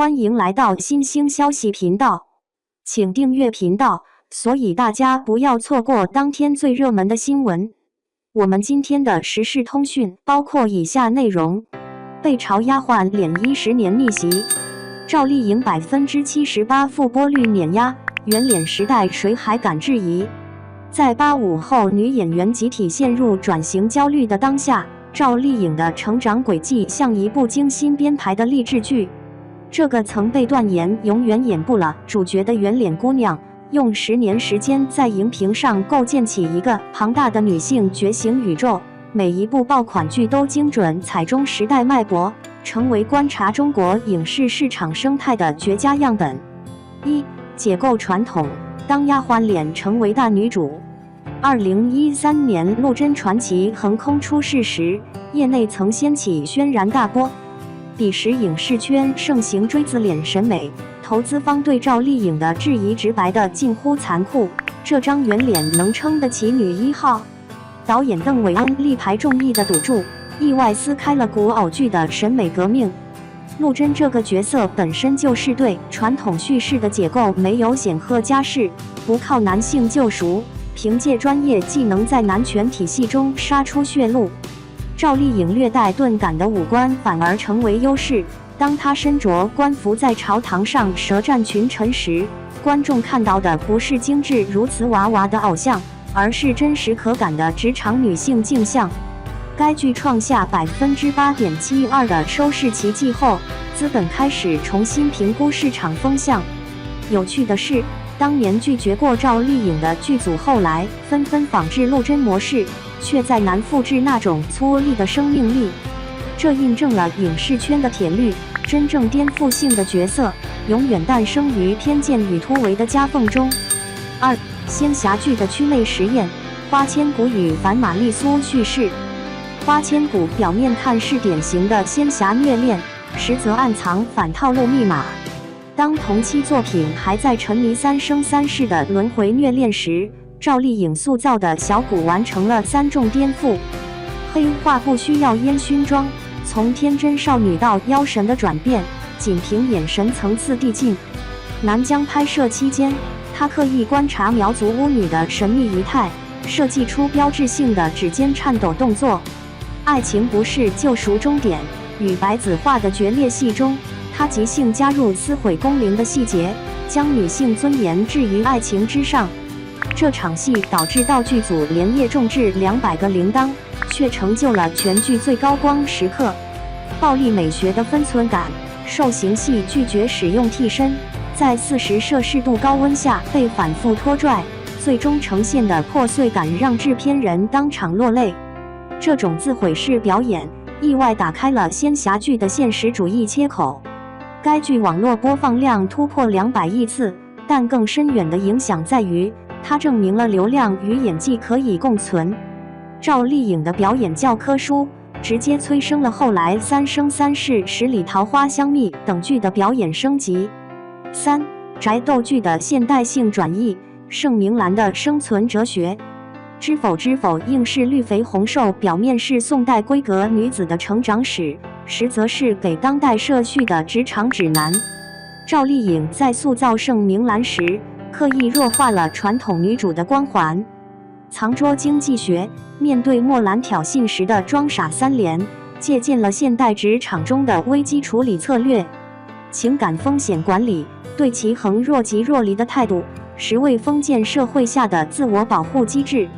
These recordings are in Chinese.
欢迎来到新兴消息频道，请订阅频道，所以大家不要错过当天最热门的新闻。我们今天的时事通讯包括以下内容：被潮丫鬟脸10年逆袭，赵丽颖78%复播率碾压，圆脸时代谁还敢质疑？在85后女演员集体陷入转型焦虑的当下，赵丽颖的成长轨迹像一部精心编排的励志剧。这个曾被断言永远演不了主角的圆脸姑娘，用10年时间在荧屏上构建起一个庞大的女性觉醒宇宙，每一部爆款剧都精准踩中时代脉搏，成为观察中国影视市场生态的绝佳样本。1. 解构传统，当丫鬟脸成为大女主。2013年陆贞传奇横空出世时，业内曾掀起轩然大波。彼时影视圈盛行锥子脸审美，投资方对赵丽颖的质疑直白的近乎残酷，这张圆脸能撑得起女1号？导演邓伟恩力排众议的赌注，意外撕开了古偶剧的审美革命。陆贞这个角色本身就是对传统叙事的解构，没有显赫家世，不靠男性救赎，凭借专业技能在男权体系中杀出血路。赵丽颖略带钝感的五官反而成为优势，当她身着官服在朝堂上舌战群臣时，观众看到的不是精致如瓷娃娃的偶像，而是真实可感的职场女性镜像。该剧创下8.72%的收视奇迹后，资本开始重新评估市场风向。有趣的是，当年拒绝过赵丽颖的剧组后来纷纷仿制陆贞模式，却再难复制那种粗粝的生命力。这印证了影视圈的铁律，真正颠覆性的角色永远诞生于偏见与突围的夹缝中。2. 仙侠剧的祛魅实验，花千骨与反玛丽苏叙事。花千骨表面看是典型的仙侠虐恋，实则暗藏反套路密码。当同期作品还在沉迷三生三世的轮回虐恋时，赵丽颖塑造的小骨完成了3重颠覆。黑化不需要烟熏妆，从天真少女到妖神的转变，仅凭眼神层次递进。南疆拍摄期间，她刻意观察苗族巫女的神秘仪态，设计出标志性的指尖颤抖动作。爱情不是救赎终点，与白子画的决裂戏中，她即兴加入撕毁宫陵的细节，将女性尊严置于爱情之上。这场戏导致道具组连夜重置200个铃铛，却成就了全剧最高光时刻。暴力美学的分寸感，受刑戏拒绝使用替身，在40摄氏度高温下被反复拖拽，最终呈现的破碎感让制片人当场落泪。这种自毁式表演意外打开了仙侠剧的现实主义切口。该剧网络播放量突破200亿次，但更深远的影响在于它证明了流量与演技可以共存。赵丽颖的表演教科书直接催生了后来《三生三世十里桃花香蜜》等剧的表演升级。3. 宅斗剧的现代性转译，盛明兰的生存哲学。知否知否，应是绿肥红瘦，表面是宋代闺阁女子的成长史，实则是给当代社畜的职场指南。赵丽颖在塑造盛明兰时，刻意弱化了传统女主的光环。藏拙经济学，面对莫兰挑衅时的装傻3连，借鉴了现代职场中的危机处理策略。情感风险管理，对其衡若即若离的态度，实为封建社会下的自我保护机制。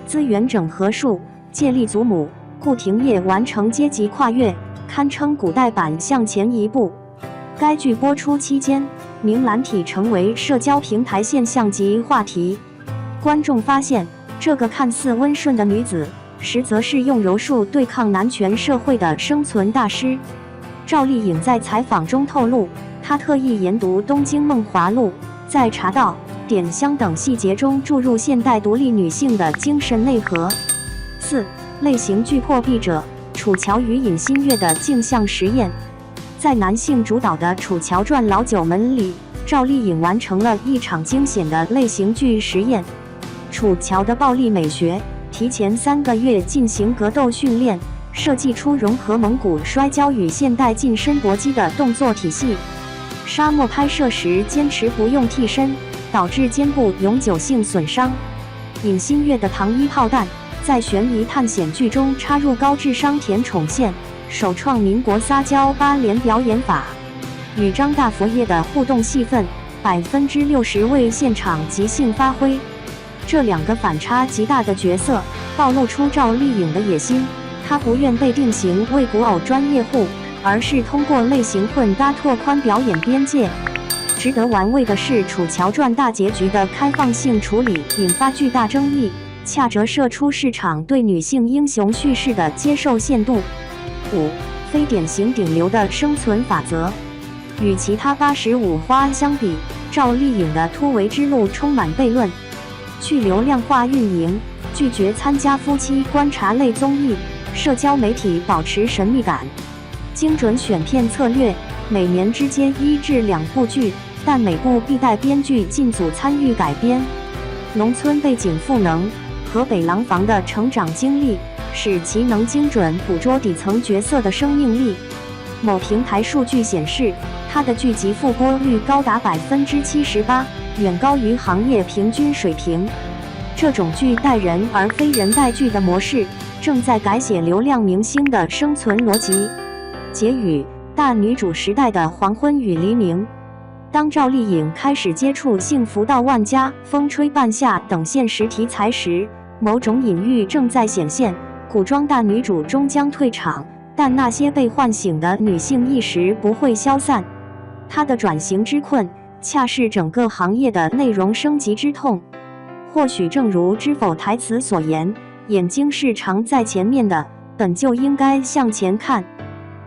资源整合术，借力祖母顾廷烨完成阶级跨越，堪称古代版向前一步。该剧播出期间，明兰体成为社交平台现象级话题。观众发现，这个看似温顺的女子，实则是用柔术对抗男权社会的生存大师。赵丽颖在采访中透露，她特意研读《东京梦华录》，在茶道、点香等细节中注入现代独立女性的精神内核。4. 类型剧破壁者，楚乔与尹新月的镜像实验。在男性主导的《楚乔传老九门》里，赵丽颖完成了一场惊险的类型剧实验。楚乔的暴力美学，提前3个月进行格斗训练，设计出融合蒙古摔跤与现代近身搏击的动作体系。沙漠拍摄时坚持不用替身，导致肩部永久性损伤。尹新月的糖衣炮弹在悬疑探险剧中插入高智商甜宠线，首创民国撒娇8连表演法。与张大佛爷的互动戏份60%为现场即兴发挥。这两个反差极大的角色暴露出赵丽颖的野心，她不愿被定型为古偶专业户，而是通过类型混搭拓宽表演边界。值得玩味的是，《楚乔传》大结局的开放性处理引发巨大争议，恰折射出市场对女性英雄叙事的接受限度。5. 非典型顶流的生存法则。与其他85花相比，赵丽颖的突围之路充满悖论。去流量化运营，拒绝参加夫妻观察类综艺，社交媒体保持神秘感，精准选片策略，每年只接1至2部剧，但每部必带编剧进组参与改编。农村背景赋能和北廊坊的成长经历，使其能精准捕捉底层角色的生命力。某平台数据显示，它的剧集复播率高达78%，远高于行业平均水平。这种剧带人而非人带剧的模式，正在改写流量明星的生存逻辑。结语：大女主时代的黄昏与黎明。当赵丽颖开始接触《幸福到万家》《风吹半夏》等现实题材时，某种隐喻正在显现，古装大女主终将退场，但那些被唤醒的女性意识不会消散。她的转型之困，恰是整个行业的内容升级之痛。或许正如《知否》台词所言，眼睛是常在前面的，本就应该向前看。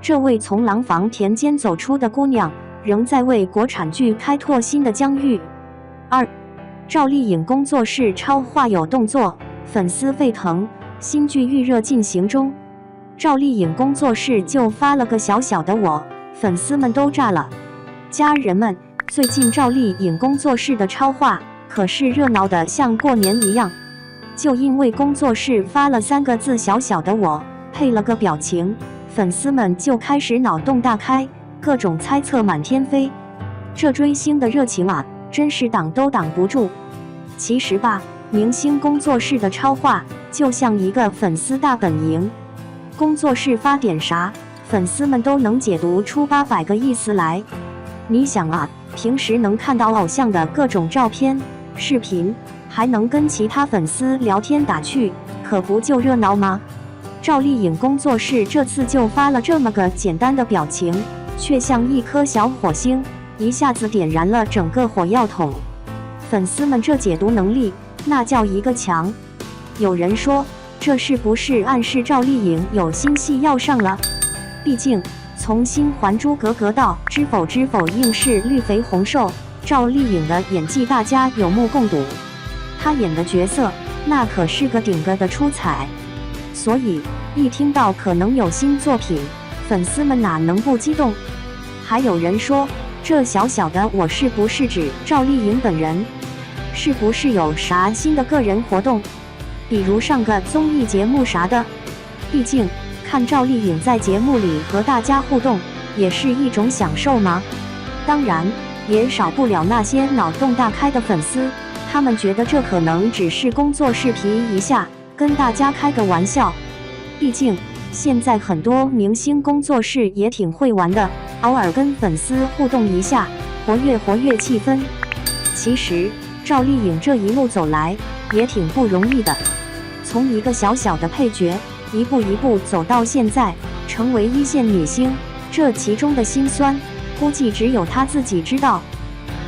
这位从廊坊田间走出的姑娘，仍在为国产剧开拓新的疆域。2. 赵丽颖工作室超话有动作，粉丝沸腾，新剧预热进行中。赵丽颖工作室就发了个小小的我，粉丝们都炸了。家人们，最近赵丽颖工作室的超话可是热闹的像过年一样。就因为工作室发了3个字小小的我，配了个表情，粉丝们就开始脑洞大开，各种猜测满天飞。这追星的热情啊，真是挡都挡不住。其实吧，明星工作室的超话就像一个粉丝大本营，工作室发点啥，粉丝们都能解读出800个意思来。你想啊，平时能看到偶像的各种照片、视频，还能跟其他粉丝聊天打趣，可不就热闹吗？赵丽颖工作室这次就发了这么个简单的表情，却像一颗小火星，一下子点燃了整个火药桶。粉丝们这解读能力，那叫一个强。有人说，这是不是暗示赵丽颖有新戏要上了？毕竟从新《还珠格格》到《知否》应是绿肥红瘦，赵丽颖的演技大家有目共睹，她演的角色那可是个顶个的出彩。所以一听到可能有新作品，粉丝们哪能不激动？还有人说，这小小的我是不是指赵丽颖本人？是不是有啥新的个人活动？比如上个综艺节目啥的？毕竟看赵丽颖在节目里和大家互动，也是一种享受吗？当然，也少不了那些脑洞大开的粉丝，他们觉得这可能只是工作室皮一下，跟大家开个玩笑。毕竟现在很多明星工作室也挺会玩的，偶尔跟粉丝互动一下，活跃气氛。其实赵丽颖这一路走来也挺不容易的，从一个小小的配角，一步一步走到现在，成为一线女星，这其中的辛酸，估计只有她自己知道。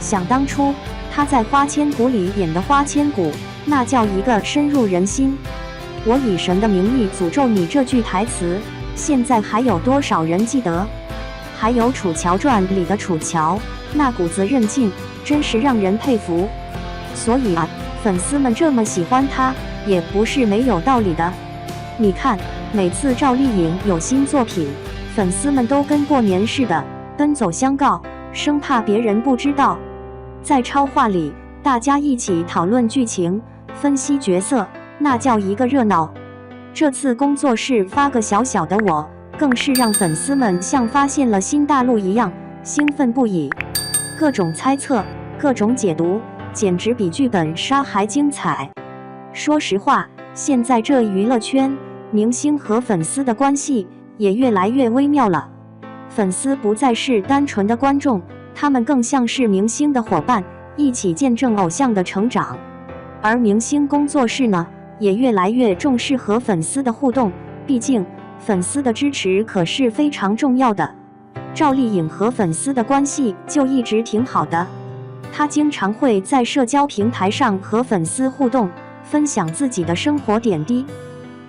想当初，她在《花千骨》里演的花千骨，那叫一个深入人心。我以神的名义诅咒你这句台词，现在还有多少人记得？还有《楚乔传》里的楚乔，那股子韧劲，真是让人佩服。所以啊，粉丝们这么喜欢她，也不是没有道理的。你看，每次赵丽颖有新作品，粉丝们都跟过年似的奔走相告，生怕别人不知道。在超话里，大家一起讨论剧情，分析角色，那叫一个热闹。这次工作室发个小小的我，更是让粉丝们像发现了新大陆一样兴奋不已。各种猜测，各种解读，简直比剧本杀还精彩。说实话，现在这娱乐圈，明星和粉丝的关系也越来越微妙了。粉丝不再是单纯的观众，他们更像是明星的伙伴，一起见证偶像的成长。而明星工作室呢，也越来越重视和粉丝的互动，毕竟粉丝的支持可是非常重要的。赵丽颖和粉丝的关系就一直挺好的，她经常会在社交平台上和粉丝互动，分享自己的生活点滴。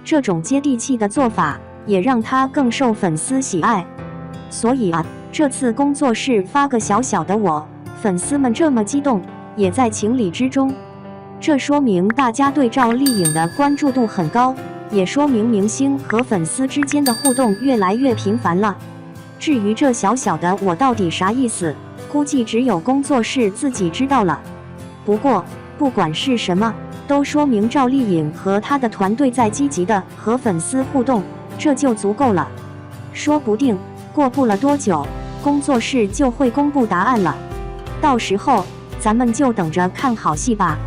这种接地气的做法也让她更受粉丝喜爱。所以啊，这次工作室发个小小的我，粉丝们这么激动，也在情理之中。这说明大家对赵丽颖的关注度很高，也说明明星和粉丝之间的互动越来越频繁了。至于这小小的我到底啥意思，估计只有工作室自己知道了。不过，不管是什么，都说明赵丽颖和她的团队在积极的和粉丝互动，这就足够了。说不定过不了多久，工作室就会公布答案了。到时候咱们就等着看好戏吧。